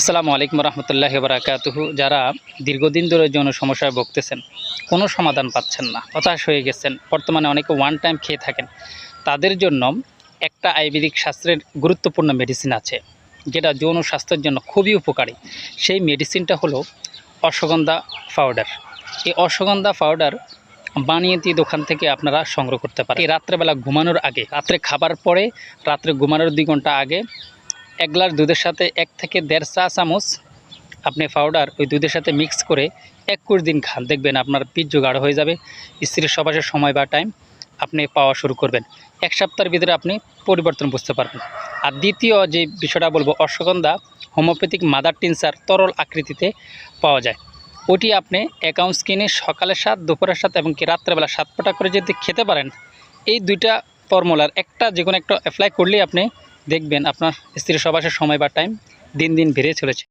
আসসালামু আলাইকুম রহমতুল্লাহি বারাকাতুহু। যারা দীর্ঘদিন ধরে যৌন সমস্যায় ভুগতেছেন, কোনো সমাধান পাচ্ছেন না, হতাশ হয়ে গেছেন, বর্তমানে অনেকে ওয়ান টাইম খেয়ে থাকেন, তাদের জন্য একটা আয়ুর্বেদিক শাস্ত্রের গুরুত্বপূর্ণ মেডিসিন আছে, যেটা যৌন স্বাস্থ্যের জন্য খুবই উপকারী। সেই মেডিসিনটা হলো অশ্বগন্ধা পাউডার। এই অশ্বগন্ধা পাউডার বানিয়ে দিয়ে দোকান থেকে আপনারা সংগ্রহ করতে পারেন। এই রাত্রেবেলা ঘুমানোর আগে, রাত্রে খাবার পরে, রাত্রে ঘুমানোর 2 ঘন্টা আগে 1 গ্লাস দুধের সাথে 1 থেকে 1.5 চা চামচ আপনি পাউডার ওই দুধের সাথে মিক্স করে 21 দিন খান, দেখবেন আপনার বীর্য গাঢ় হয়ে যাবে। স্ত্রীর সহবাসের সময় বা টাইম আপনি পাওয়া শুরু করবেন। 1 সপ্তাহের ভিতরে আপনি পরিবর্তন বুঝতে পারবেন। আর দ্বিতীয় যে বিষয়টা বলবো, অশ্বগন্ধা হোমিওপ্যাথিক মাদার টিনচার তরল আকৃতিতে পাওয়া যায়। ওটি আপনি 1 আউন্স কিনে সকালের 7, দুপুরের 7 এবং কি রাত্রেবেলা 7 ফোঁটা করে যদি খেতে পারেন, এই 2টা ফর্মুলার একটা যে কোনো একটা অ্যাপ্লাই করলেই আপনি দেখবেন আপনার স্ত্রীর সহবাসের সময় বা টাইম দিন দিন বেড়ে চলেছে।